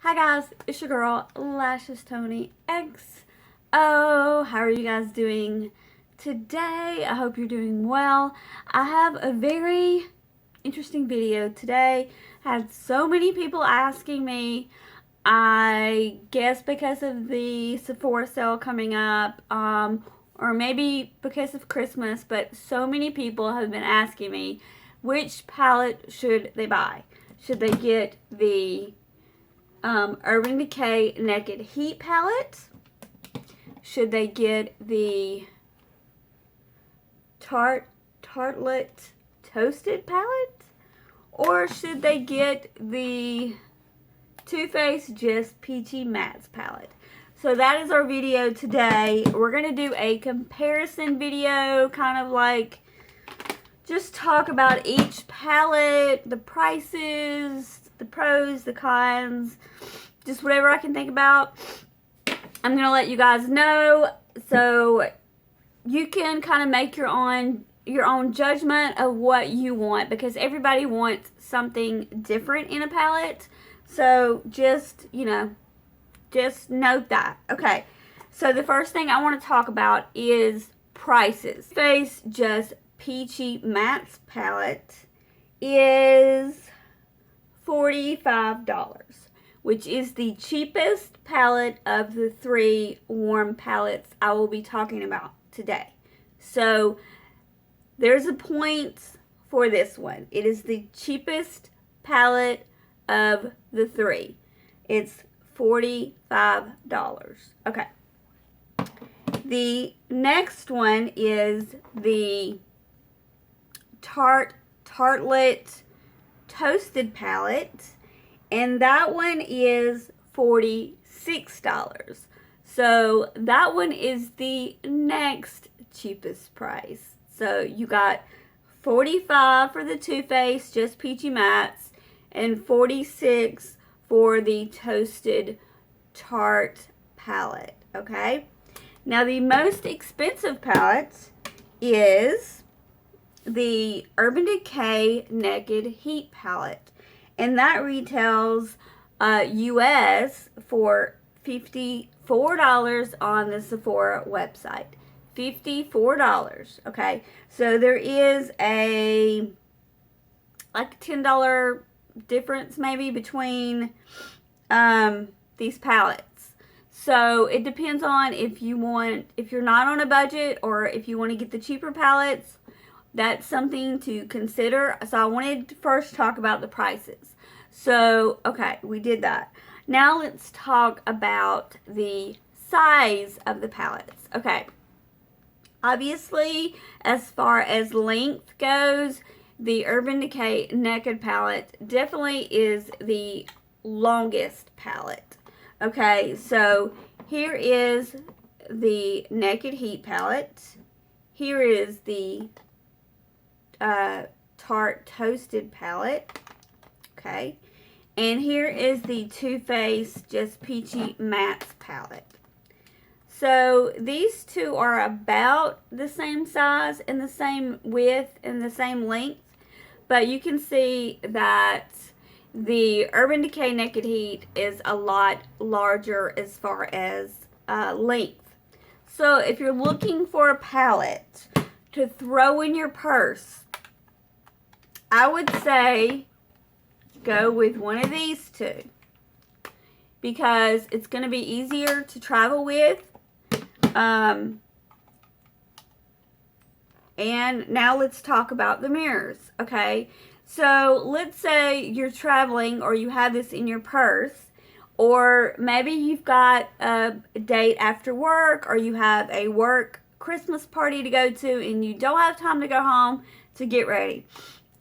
Hi guys, it's your girl, Lashes Tony XO. How are you guys doing today? I hope you're doing well. I have a very interesting video today. I had so many people asking me, I guess because of the Sephora sale coming up, or maybe because of Christmas, but so many people have been asking me, which palette should they buy? Should they get the Urban Decay Naked Heat palette? Should they get the Tartelette Toasted palette? Or should they get the Too Faced Just Peachy Mattes palette? So that is our video today. We're going to do a comparison video, kind of like just talk about each palette, the prices, the pros, the cons, just whatever I can think about. I'm going to let you guys know so you can kind of make your own judgment of what you want, because everybody wants something different in a palette. So just, just note that. Okay, so the first thing I want to talk about is prices. Face Just Peachy Mattes palette is $45, which is the cheapest palette of the three warm palettes I will be talking about today. So there's a point for this one. It is the cheapest palette of the three. It's $45. Okay. The next one is the Tartelette Toasted palette, and that one is $46. So that one is the next cheapest price. So you got $45 for the Too Faced Just Peachy Mattes and $46 for the Toasted Tarte palette. Okay, now the most expensive palette is the Urban Decay Naked Heat palette, and that retails US for $54 on the Sephora website. $54. Okay, so there is a like $10 difference maybe between these palettes. So it depends on if you're not on a budget or if you want to get the cheaper palettes. That's something to consider. So I wanted to first talk about the prices. So, okay, we did that. Now let's talk about the size of the palettes. Okay, obviously, as far as length goes, the Urban Decay Naked palette definitely is the longest palette. Okay, so here is the Naked Heat palette. Here is the Tarte Toasted palette. Okay, and here is the Too Faced Just Peachy Mattes palette. So these two are about the same size and the same width and the same length, but you can see that the Urban Decay Naked Heat is a lot larger as far as length. So if you're looking for a palette to throw in your purse, I would say go with one of these two, because it's going to be easier to travel with. And now let's talk about the mirrors. Okay, so let's say you're traveling or you have this in your purse, or maybe you've got a date after work, or you have a work Christmas party to go to and you don't have time to go home to get ready.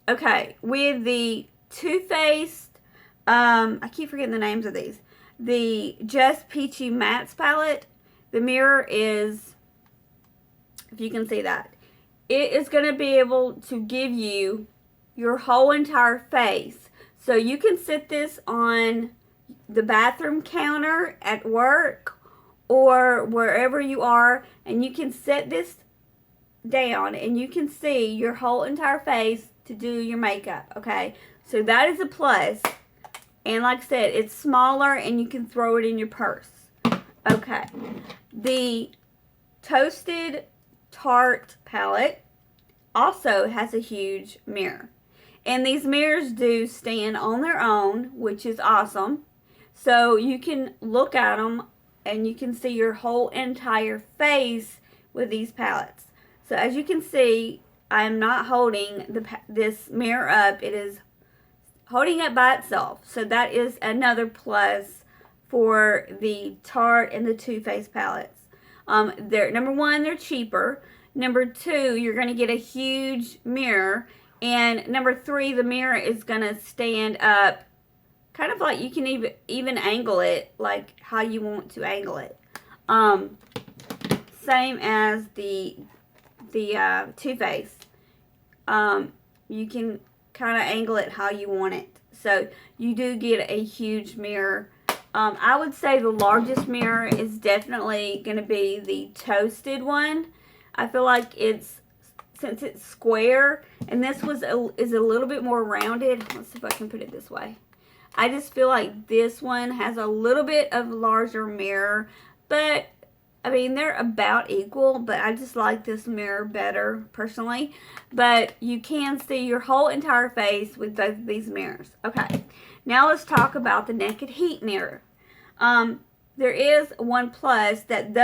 Okay, with the Too Faced, I keep forgetting the names of these, the Just Peachy Mattes palette, the mirror is, if you can see that, it is going to be able to give you your whole entire face. So you can sit this on the bathroom counter at work or wherever you are, and you can set this down and you can see your whole entire face to do your makeup. Okay, so that is a plus And like I said, it's smaller and you can throw it in your purse. Okay. The Toasted Tarte palette also has a huge mirror. And these mirrors do stand on their own, which is awesome. So you can look at them and you can see your whole entire face with these palettes. So as you can see, I am not holding this mirror up. It is holding it by itself. So that is another plus for the Tarte and the Too Faced palettes. They're, number one, they're cheaper. Number two, you're going to get a huge mirror. And number three, the mirror is going to stand up kind of like you can even angle it like how you want to angle it. Same as the Too Faced. You can kind of angle it how you want it. So you do get a huge mirror. I would say the largest mirror is definitely going to be the Toasted one. I feel like since it's square, and this is a little bit more rounded. Let's see if I can put it this way. I just feel like this one has a little bit of larger mirror, but I mean, they're about equal, but I just like this mirror better personally. But you can see your whole entire face with both of these mirrors. Okay, now let's talk about the Naked Heat mirror. There is one plus that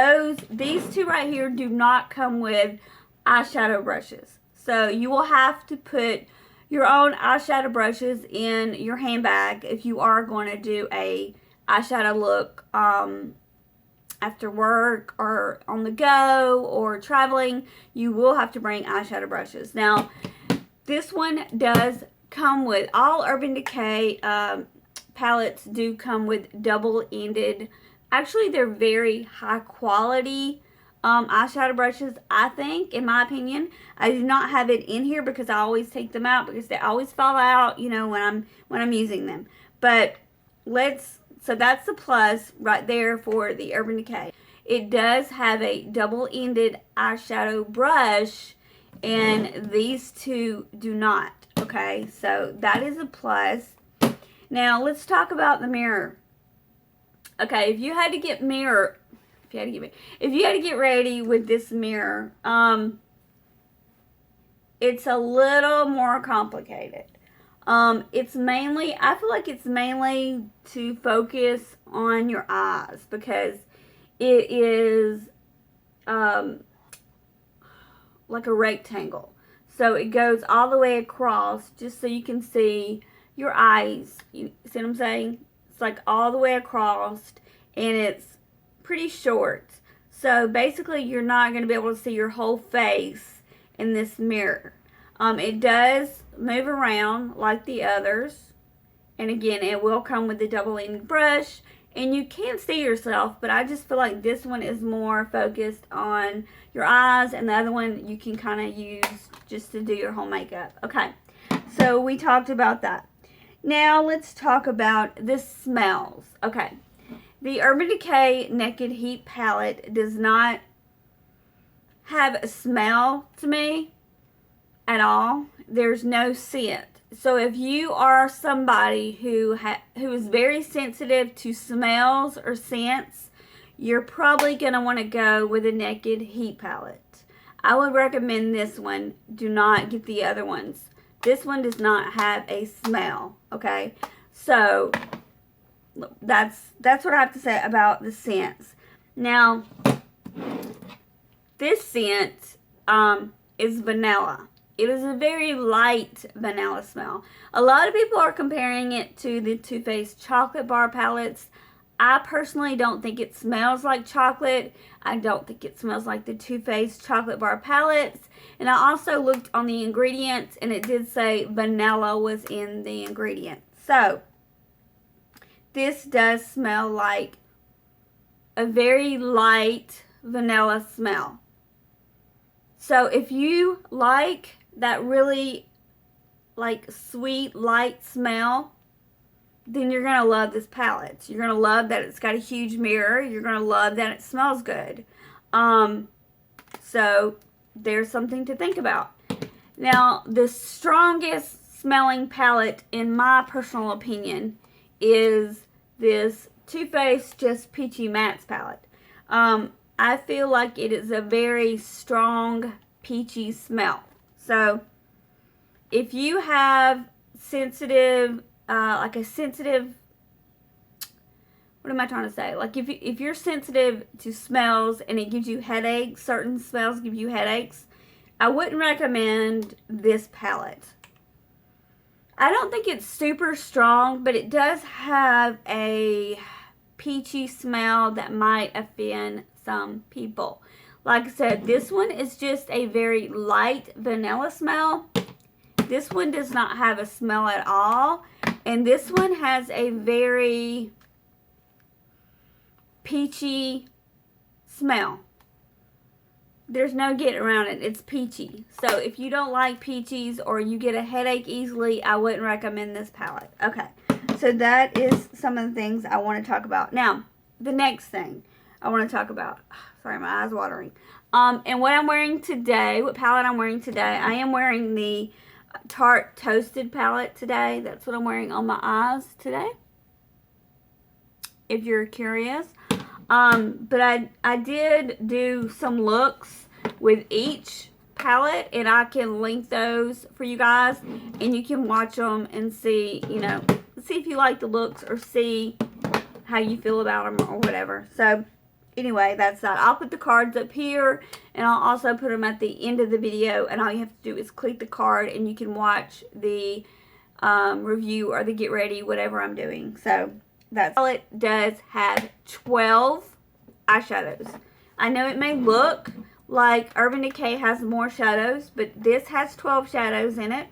these two right here do not come with eyeshadow brushes. So you will have to put your own eyeshadow brushes in your handbag if you are going to do a eyeshadow look after work or on the go or traveling. You will have to bring eyeshadow brushes. Now, this one does come with, all Urban Decay palettes do come with double-ended. Actually, they're very high quality eyeshadow brushes, I think, in my opinion. I do not have it in here because I always take them out because they always fall out, you know, when I'm using them. But so that's the plus right there for the Urban Decay. It does have a double-ended eyeshadow brush, and these two do not. Okay, so that is a plus. Now let's talk about the mirror. Okay, if you had to get ready with this mirror, it's a little more complicated. I feel like it's mainly to focus on your eyes because it is like a rectangle. So it goes all the way across just so you can see your eyes. You see what I'm saying? It's like all the way across, and it's pretty short. So basically you're not going to be able to see your whole face in this mirror. It does move around like the others. And again, it will come with the double-ended brush. And you can see yourself, but I just feel like this one is more focused on your eyes. And the other one you can kind of use just to do your whole makeup. Okay, so we talked about that. Now let's talk about the smells. Okay, the Urban Decay Naked Heat palette does not have a smell to me at all. There's no scent. So if you are somebody who is very sensitive to smells or scents, you're probably going to want to go with a Naked Heat palette. I would recommend this one. Do not get the other ones. This one does not have a smell, okay? So that's what I have to say about the scents. Now, this scent is vanilla. It is a very light vanilla smell. A lot of people are comparing it to the Too Faced chocolate bar palettes. I personally don't think it smells like chocolate. I don't think it smells like the Too Faced chocolate bar palettes. And I also looked on the ingredients, and it did say vanilla was in the ingredients. So, this does smell like a very light vanilla smell. So, if you like that really like sweet light smell, then you're going to love this palette. You're going to love that it's got a huge mirror. You're going to love that it smells good. So there's something to think about. Now, the strongest smelling palette, in my personal opinion, is this Too Faced Just Peachy Mattes palette. I feel like it is a very strong peachy smell. So if you have sensitive, what am I trying to say? Like if you're sensitive to smells and it gives you headaches, certain smells give you headaches, I wouldn't recommend this palette. I don't think it's super strong, but it does have a peachy smell that might offend some people. Like I said, this one is just a very light vanilla smell. This one does not have a smell at all. And this one has a very peachy smell. There's no getting around it. It's peachy. So if you don't like peaches or you get a headache easily, I wouldn't recommend this palette. Okay. So that is some of the things I want to talk about. Now, the next thing I want to talk about. Sorry, my eyes watering. And what I'm wearing today, what palette I'm wearing today, I am wearing the Tarte Toasted palette today. That's what I'm wearing on my eyes today, if you're curious. But I did do some looks with each palette, and I can link those for you guys, and you can watch them and see, you know, see if you like the looks or see how you feel about them or whatever. So anyway, that's that. I'll put the cards up here, and I'll also put them at the end of the video, and all you have to do is click the card and you can watch the review or the get ready, whatever I'm doing. So that palette does have 12 eyeshadows. I know it may look like Urban Decay has more shadows, but this has 12 shadows in it.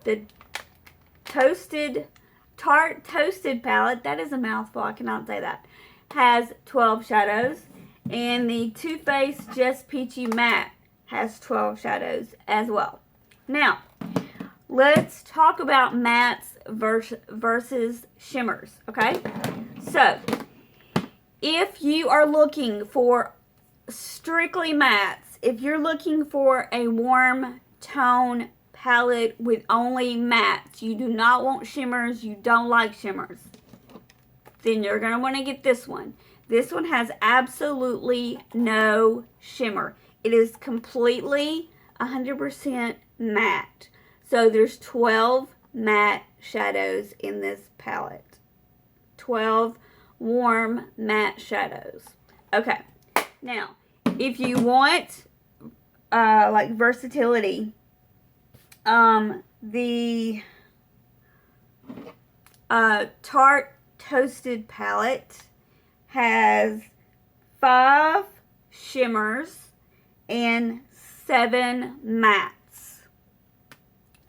The Tarte Toasted palette, that is a mouthful, I cannot say that, has 12 shadows. And the Too Faced Just Peachy Matte has 12 shadows as well. Now, let's talk about mattes versus shimmers, okay? So, if you are looking for strictly mattes, if you're looking for a warm tone palette with only mattes, you do not want shimmers, you don't like shimmers, then you're going to want to get this one. This one has absolutely no shimmer. It is completely 100% matte. So there's 12 matte shadows in this palette. 12 warm matte shadows. Okay. Now, if you want like versatility, the Tarte Toasted palette has 5 shimmers and 7 mattes.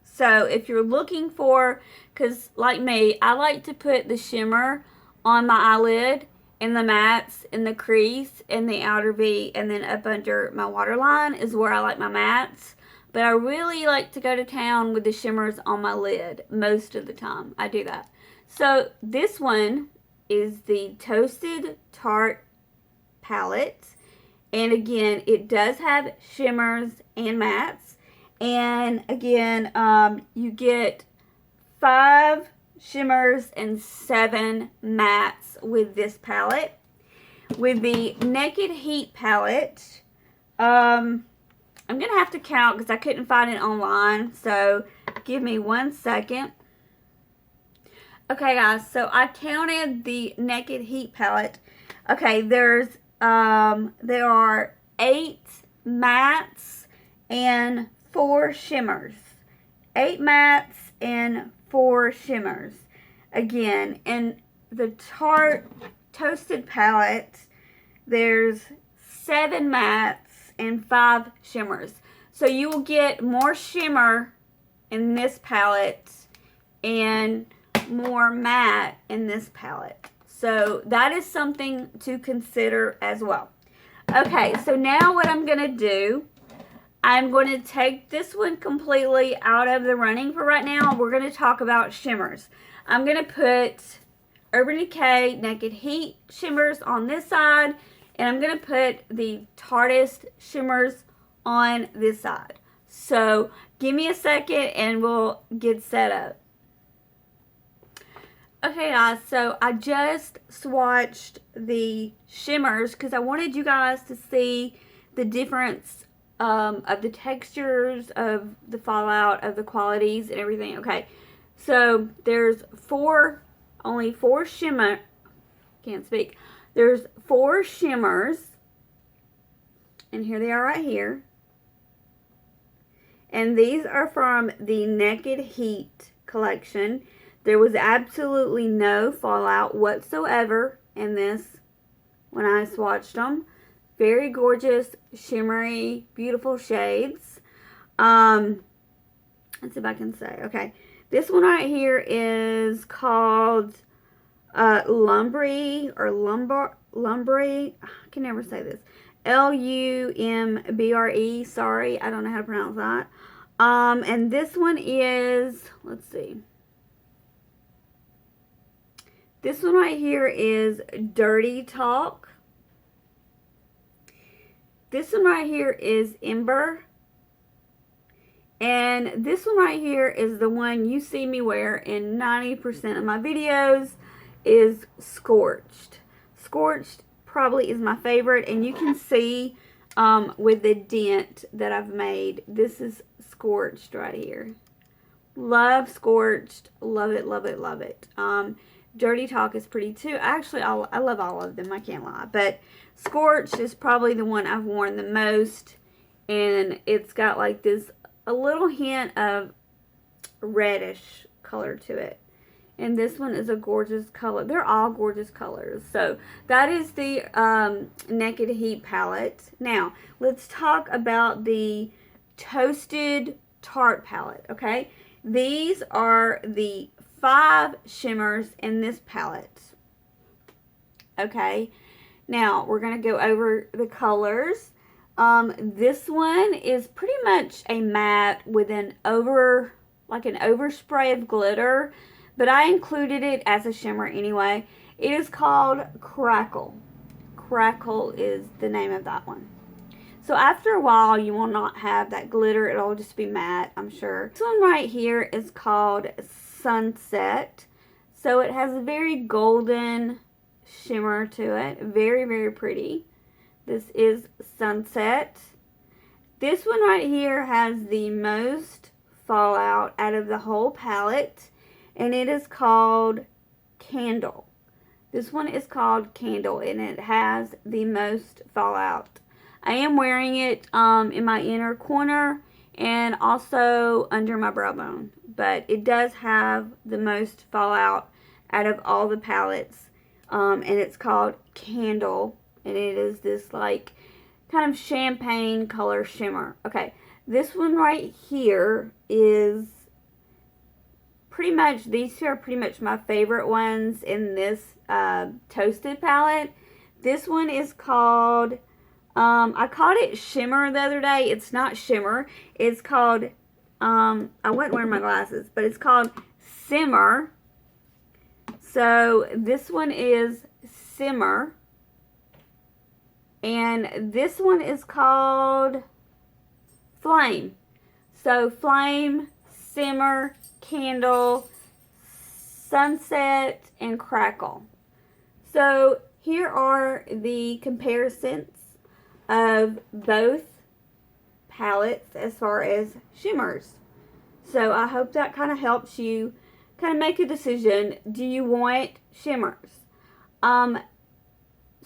So if you're looking for, because like me, I like to put the shimmer on my eyelid and the mattes in the crease and the outer V, and then up under my waterline is where I like my mattes. But I really like to go to town with the shimmers on my lid most of the time. I do that. So this one is the Toasted Tarte palette. And again, it does have shimmers and mattes. And again, you get 5 shimmers and 7 mattes with this palette. With the Naked Heat palette, I'm going to have to count because I couldn't find it online. So give me 1 second. Okay, guys, so I counted the Naked Heat palette. Okay, there are 8 mattes and 4 shimmers. 8 mattes and 4 shimmers. Again, in the Tarte Toasted palette, there's 7 mattes and 5 shimmers. So you will get more shimmer in this palette and more matte in this palette. So that is something to consider as well. Okay, so now what I'm going to do, I'm going to take this one completely out of the running for right now. We're going to talk about shimmers. I'm going to put Urban Decay Naked Heat shimmers on this side, and I'm going to put the Tarteist shimmers on this side. So give me a second and we'll get set up. Okay guys, so I just swatched the shimmers because I wanted you guys to see the difference of the textures, of the fallout, of the qualities and everything. Okay, so there's only four can't speak. There's four shimmers, and here they are right here. And these are from the Naked Heat collection. There was absolutely no fallout whatsoever in this when I swatched them. Very gorgeous, shimmery, beautiful shades. Let's see if I can say. Okay, this one right here is called Lumbre or Lumbre. I can never say this. Lumbre. Sorry, I don't know how to pronounce that. And this one is, let's see. This one right here is Dirty Talk. This one right here is Ember. And this one right here is the one you see me wear in 90% of my videos, is Scorched. Scorched probably is my favorite, and you can see with the dent that I've made. This is Scorched right here. Love Scorched. Love it, love it, love it. Dirty Talk is pretty too. Actually, I love all of them. I can't lie. But Scorched is probably the one I've worn the most. And it's got like this, a little hint of reddish color to it. And this one is a gorgeous color. They're all gorgeous colors. So that is the Naked Heat palette. Now, let's talk about the Toasted Tarte palette, okay? These are the 5 shimmers in this palette. Okay, now we're going to go over the colors. This one is pretty much a matte with an overspray of glitter, but I included it as a shimmer anyway. It is called Crackle. Crackle is the name of that one. So after a while, you will not have that glitter. It'll just be matte, I'm sure. This one right here is called Sunset. So it has a very golden shimmer to it. Very, very pretty. This is Sunset. This one right here has the most fallout out of the whole palette, and it is called Candle. This one is called Candle, and it has the most fallout. I am wearing it in my inner corner and also under my brow bone. But it does have the most fallout out of all the palettes. And it's called Candle. And it is this like kind of champagne color shimmer. Okay, this one right here is pretty much, these two are pretty much my favorite ones in this Toasted palette. This one is called, I called it Shimmer the other day. It's not Shimmer. It's called, I wasn't wearing my glasses, but it's called Simmer. So this one is Simmer. And this one is called Flame. So Flame, Simmer, Candle, Sunset, and Crackle. So here are the comparisons of both palettes as far as shimmers. So I hope that kind of helps you kind of make a decision. Do you want shimmers?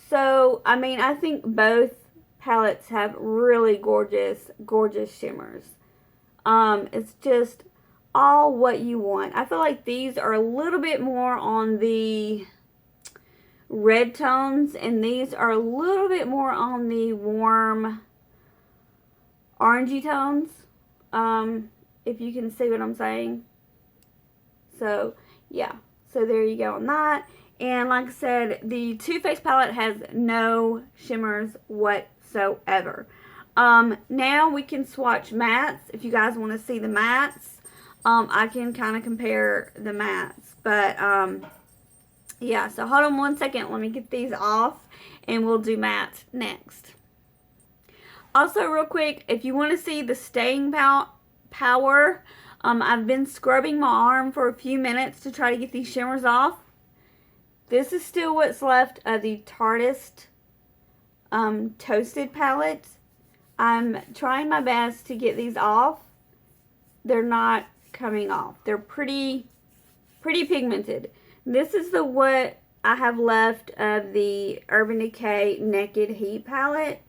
So, I mean, I think both palettes have really gorgeous, gorgeous shimmers. It's just all what you want. I feel like these are a little bit more on the red tones, and these are a little bit more on the warm orangey tones, if you can see what I'm saying. So, yeah. So, there you go on that. And like I said, the Too Faced palette has no shimmers whatsoever. Now we can swatch mattes. If you guys want to see the mattes, I can kind of compare the mattes. But, yeah, so hold on one second. Let me get these off, and we'll do matte next. Also, real quick, if you want to see the staying power, I've been scrubbing my arm for a few minutes to try to get these shimmers off. This is still what's left of the Tarte Toasted palette. I'm trying my best to get these off. They're not coming off. They're pretty pigmented. This is the what I have left of the Urban Decay Naked Heat palette.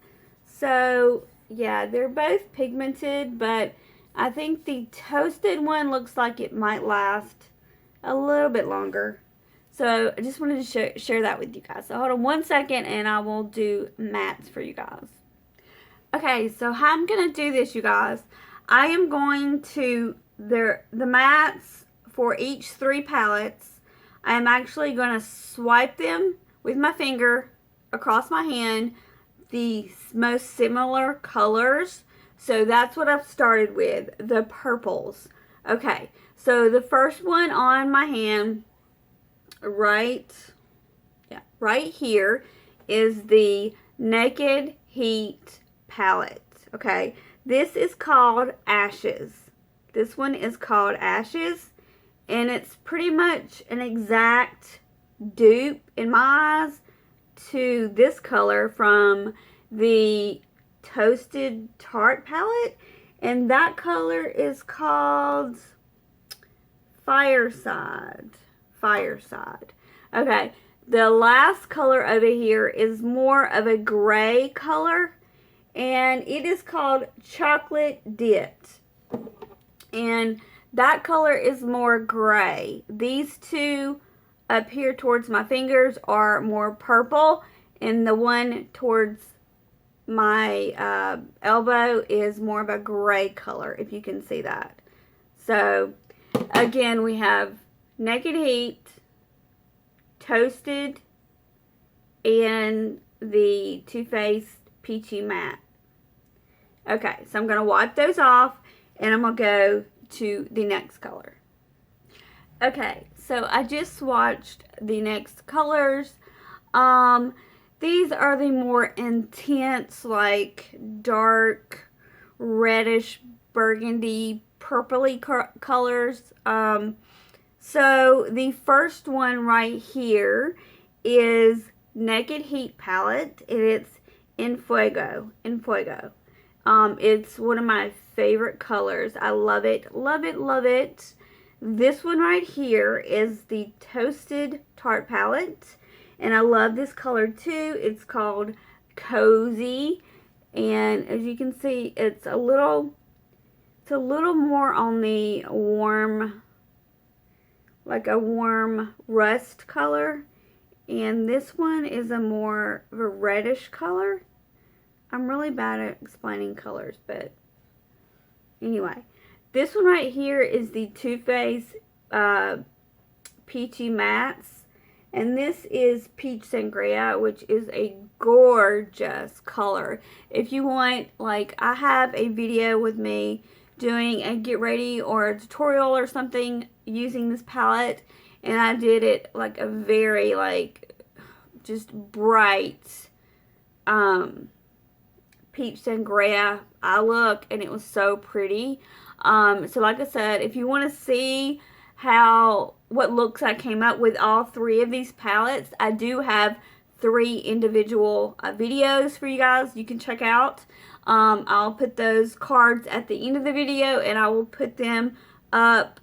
So yeah, they're both pigmented, but I think the toasted one looks like it might last a little bit longer. So I just wanted to share that with you guys. So hold on 1 second and I will do mattes for you guys. Okay, so how I'm going to do this, you guys, I am going to, the mattes for each 3 palettes, I am actually going to swipe them with my finger across my hand, the most similar colors. So that's what I've started with, the purples. Okay, so the first one on my hand, right here, is the Naked Heat palette. Okay, this is called Ashes. This one is called Ashes, and it's pretty much an exact dupe in my eyes to this color from the Toasted Tarte palette, and that color is called Fireside. Okay, the last color over here is more of a gray color, and it is called Chocolate Dipped, and that color is more gray. These two up here towards my fingers are more purple, and the one towards my elbow is more of a gray color, if you can see that. So again, we have Naked Heat, Toasted, and the Too Faced Peachy Matte. Okay, so I'm going to wipe those off, and I'm going to go to the next color. Okay, so I just swatched the next colors. These are the more intense, like dark, reddish, burgundy, purpley colors. So the first one right here is Naked Heat palette, and it's in Fuego. It's one of my favorite colors. I love it, love it, love it. This one right here is the Toasted Tarte palette, and I love this color too. It's called Cozy, and as you can see, it's a little more on the warm, like a warm rust color, and this one is a more of a reddish color. I'm really bad at explaining colors, but anyway, this one right here is the Too Faced Peachy Mattes, and this is Peach Sangria, which is a gorgeous color. If you want, like, I have a video with me doing a get ready or a tutorial or something using this palette, and I did it like a very, like, just bright Peach Sangria eye look, and it was so pretty. So like I said, if you want to see what looks I came up with all 3 of these palettes, I do have 3 individual videos for you guys you can check out. I'll put those cards at the end of the video, and I will put them up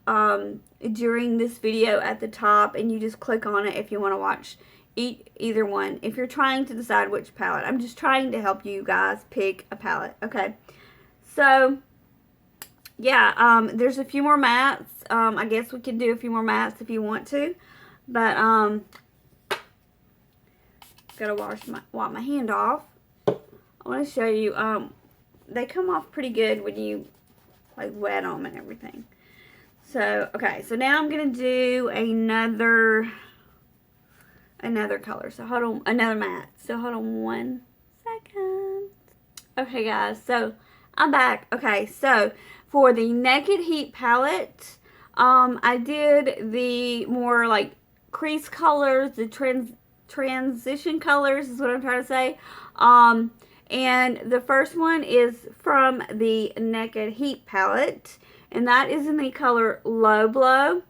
during this video at the top, and you just click on it if you want to watch either one. If you're trying to decide which palette, I'm just trying to help you guys pick a palette. Okay, so yeah, there's a few more mattes. I guess we can do a few more mattes if you want to, but gotta wipe my hand off. I want to show you, they come off pretty good when you like wet them and everything. So, okay, so now I'm going to do another color. So hold on, another matte. So hold on 1 second. Okay guys, so I'm back. Okay, so for the Naked Heat palette, I did the more like crease colors, the transition colors is what I'm trying to say. And the first one is from the Naked Heat palette, and that is in the color Low Blow.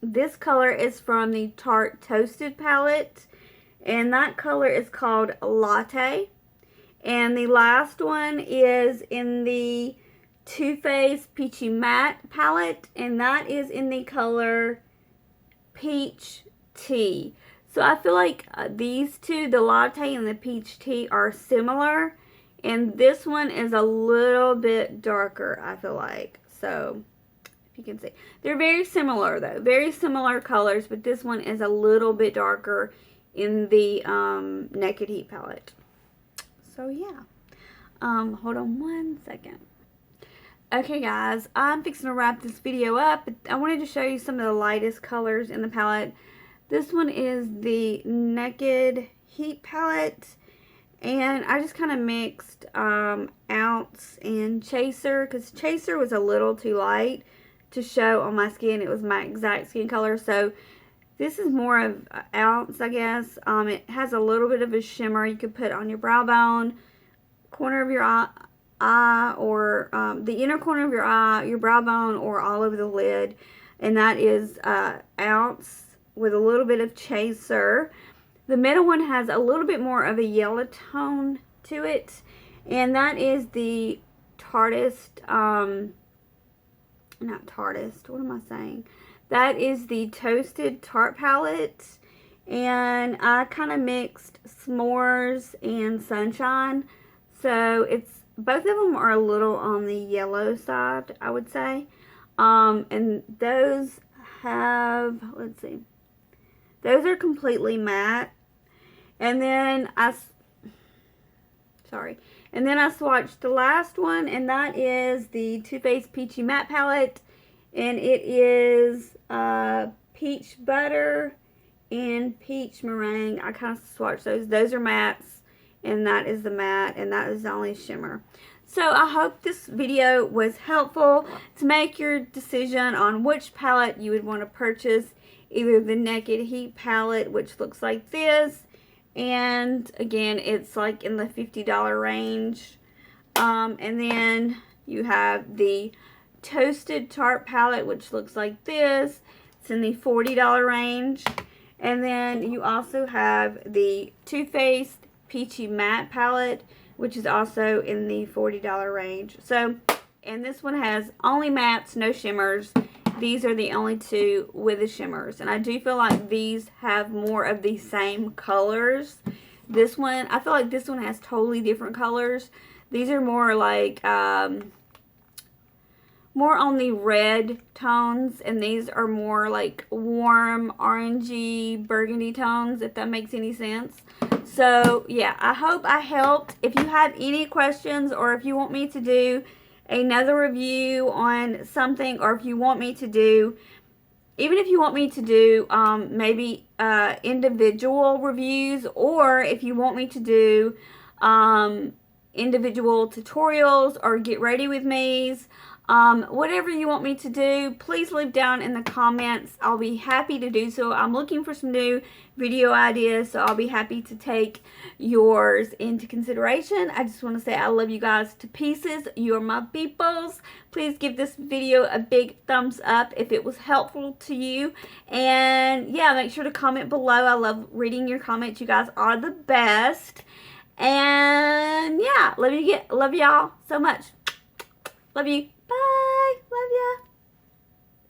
This color is from the Tarte Toasted palette, and that color is called Latte. And the last one is in the Too Faced Peachy Matte palette, and that is in the color Peach Tea. So I feel like these two, the Latte and the Peach Tea, are similar, and this one is a little bit darker, I feel like. So if you can see, they're very similar though, very similar colors, but this one is a little bit darker in the Naked Heat palette. So yeah, hold on one second. Okay guys, I'm fixing to wrap this video up, but I wanted to show you some of the lightest colors in the palette. This one is the Naked Heat palette, and I just kind of mixed Ounce and Chaser, because Chaser was a little too light to show on my skin. It was my exact skin color, so this is more of Ounce, I guess. It has a little bit of a shimmer you could put on your brow bone, corner of your eye, or the inner corner of your eye, your brow bone, or all over the lid. And that is Ounce with a little bit of Chaser. The middle one has a little bit more of a yellow tone to it, and that is the Tartist, not Tartist, what am I saying? That is the Toasted Tarte palette, and I kind of mixed S'mores and Sunshine, so it's, both of them are a little on the yellow side, I would say, and those have, let's see, those are completely matte, and then I swatched the last one, and that is the Too Faced Peachy Matte palette, and it is peach butter and peach meringue. I kind of swatched those. Those are mattes, and that is the matte, and that is the only shimmer. So I hope this video was helpful to make your decision on which palette you would want to purchase. Either the Naked Heat palette, which looks like this, and again, it's like in the $50 range. And then you have the Toasted Tarte palette, which looks like this. It's in the $40 range. And then you also have the Too Faced Peachy Matte palette, which is also in the $40 range. So, and this one has only mattes, no shimmers. These are the only two with the shimmers. And I do feel like these have more of the same colors. This one, I feel like this one has totally different colors. These are more like, more on the red tones, and these are more like warm orangey burgundy tones, if that makes any sense. So yeah, I hope I helped. If you have any questions, or if you want me to do another review on something, or if you want me to do, even if you want me to do maybe individual reviews, or if you want me to do individual tutorials or get ready with me's, whatever you want me to do, please leave down in the comments. I'll be happy to do so. I'm looking for some new video ideas, so I'll be happy to take yours into consideration. I just want to say I love you guys to pieces. You are my peoples. Please give this video a big thumbs up if it was helpful to you. And yeah, make sure to comment below. I love reading your comments. You guys are the best. And yeah, love y'all so much. Love you. Bye. Love ya.